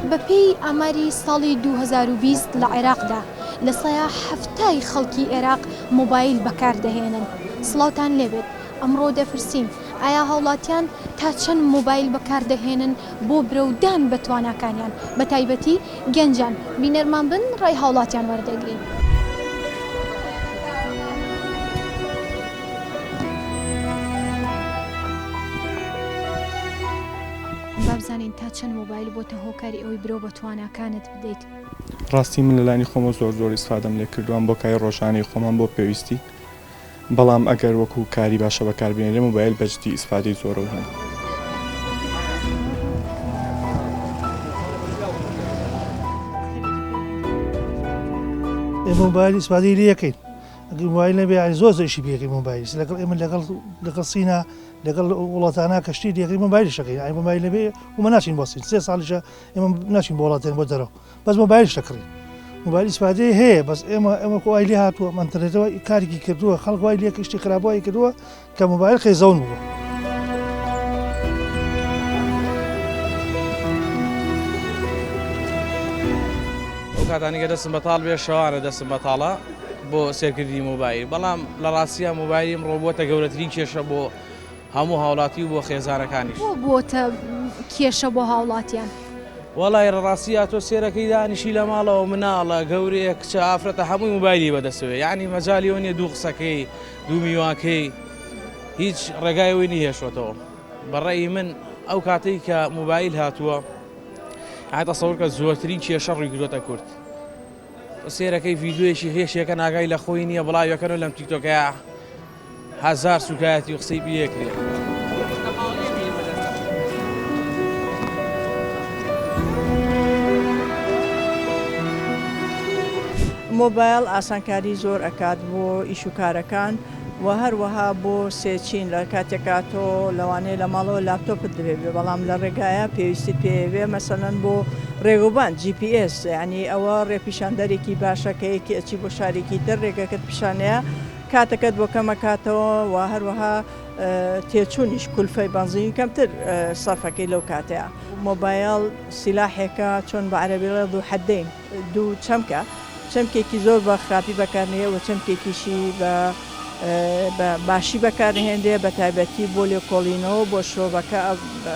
بەپێی ئاماری ساڵی 2020 لە عێراقدا لە سەیە هەفتای خەڵکی عێراق مۆبایل بەکاردەهێنن. سڵاوتان لێبێت ئەمڕۆ دەپرسین ئایا هاوڵاتیان تا چەند مۆبایل بەکاردەهێنن بۆ برەودان بە تواناکانیان بە تایبەتی گەنجان. بینەرمان بن ڕای هاوڵاتیان وەردەگرین. بابزانین تا چەند مۆبایل بۆتە هۆکاری ئەوەی برۆ بە تواناکانت بدەیت؟ ڕاستی من لەلانی خۆمە زۆر ئیسفادەم لێ کردووان بۆ کای ڕۆژانەی خۆمان بۆ پێویستی، بەڵام ئەگەر وەکو کاری باشە بەکاربێنێ مۆبایل بەجددی ئیسفادەی زۆرە هەیە. مۆبایل ئیسفادەی لێ یەکەین. ئەگەر مۆبایل نەبێ زۆر زۆرشی پێکەین مۆبایل لەگەڵ ئێمە لەگەڵ سینە لەگەڵ وڵاتانە کەشتی دیەکەی مۆبایلی شەکەین. ئای مۆبایل نەبێ ومە ناچین بۆ سین 3 ساڵیشە ئێمە ناچین بۆ وڵاتیان بۆ دەرەوە، بەس مۆبایلش دەکڕین. مۆبایل ئیسفادەی هەیە، بەس ئێمە وای لێ هاتووە منتەرێتەوە کارێکی کردووە، خەڵک وای لێ شتی خراپایی کردووە کە مۆبایل خێزەون بووە. کاتانیکە دەستم بەتاڵ بێ شەوانە دەستم بەتاڵە بۆ سێرکردنی مۆبایل، بەڵام لە ڕاستیە مۆبایلیم ڕۆبۆتە گەورەترین کێشە بۆ هەموو هاوڵاتی و بۆ خێزانەکانیش. بۆتە کێشە بۆ هاوڵاتیان؟ وەڵای ڕاستیە تۆ سێرەکەی دانیشی لە ماڵەوە مناڵە گەورەیە کچە ئافرەتە هەمووی مۆبایلی بەدەستەوە، یعنی مەجالیەوە نیە دوو قسەکەی دوو میوانکەی هیچ ڕێگایەوەی نیهێشوێتەوە. بەڕێی من ئەو کاتەی کە مۆبایل هاتووە تەسەوور کە زۆرترین کێشە ڕوویکردوتە کورد. سێرەکەی ڤیددیۆیەکی هێشێکە ناگای لە خۆی نییە بڵاویەکەن و لەم تیکتۆکەیە هەزار سوکایەتی و قسەی پێکرێت. مۆبایل ئاسانکاری زۆر ئەکات بۆ ئیش و کارەکان و هەروەها بۆ سێچین لە کاتێکا تۆ لەوانەیە لە ماڵەوە لاپتۆپت دەبێت بەڵام لە ڕێگایە پێویستی پێوێ مەسەلەن بۆ ڕێگوبان GPS، ینی ئەوە ڕێپیشاندەرێکی باشەکەیەکی ئەچی بۆ شارێکی تر ڕێگەکەت پیشانەیە کاتەکەت بۆ کەمەکاتەوە و هەروەها تێچوونیش کولفەی بنزینی کەمتر سەرفەکەی لەو کاتەیە. مۆبایل سیلاحێکە چۆن بە عەرەبیڵێ دوو حەدەین، دوو چەمکە، چەمکێکی زۆر بە خراپی بەکارنەیە و چەمکێکیشی بە باشی بەکارهێنرێ بە تایبەتی بۆ لێکۆڵینەوە بۆ شرۆڤەکە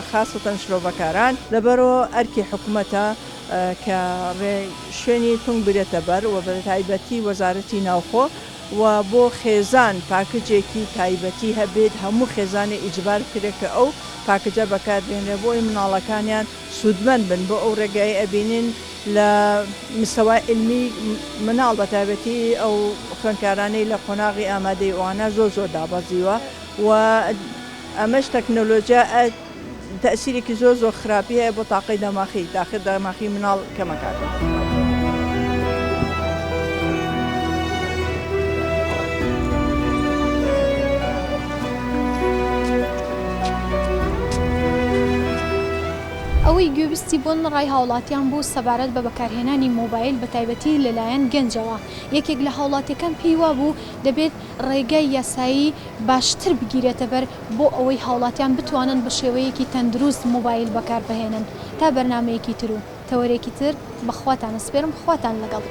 خاستەن شرۆڤەکاران. لەبەرەوە ئەرکی حکوومەتە کە شوێنی تونگ برێتە بەر و بە تایبەتی وەزارەتی ناوخۆ و بۆ خێزان پاکجێکی تایبەتی هەبێت هەموو خێزانی ئیجبار کرێت کە ئەو پاکجە بەکاربێنرێ بۆی مناڵەکانیان سوودمەند بن بۆ ئەو ڕێگای ئەبینین لە مستەوای علمی مناڵ بە تایبەتی ئەو خوێندکارانەی لە قۆناغی ئامادەی ئەوانە زۆر دابەزیوە و ئەمەش تەکنۆلۆژیا تەسیرێکی زۆر خراپی هەیە بۆ تاقی دەماخی داخل دەماخی مناڵ کەمەکاتن. ئەوەی گوێبستی بۆن ڕای هاوڵاتیان بۆ سەبارەت بە بەکارهێنانی مۆبایل بە تایبەتی لەلایەن گەنجەوە یەکێک لە هاوڵاتیەکان پێی وابوو دەبێت ڕێگای یاسایی باشتر بگیرێتە بەر بۆ ئەوەی هاوڵاتیان بتوانن بە شێوەیەکی تەندروست مۆبایل بەکاربهێنن. تا بەرنامەیەکی تر و تەوەرێکی تر بەخواتان ئەسپێرم، خواتان لەگەڵ.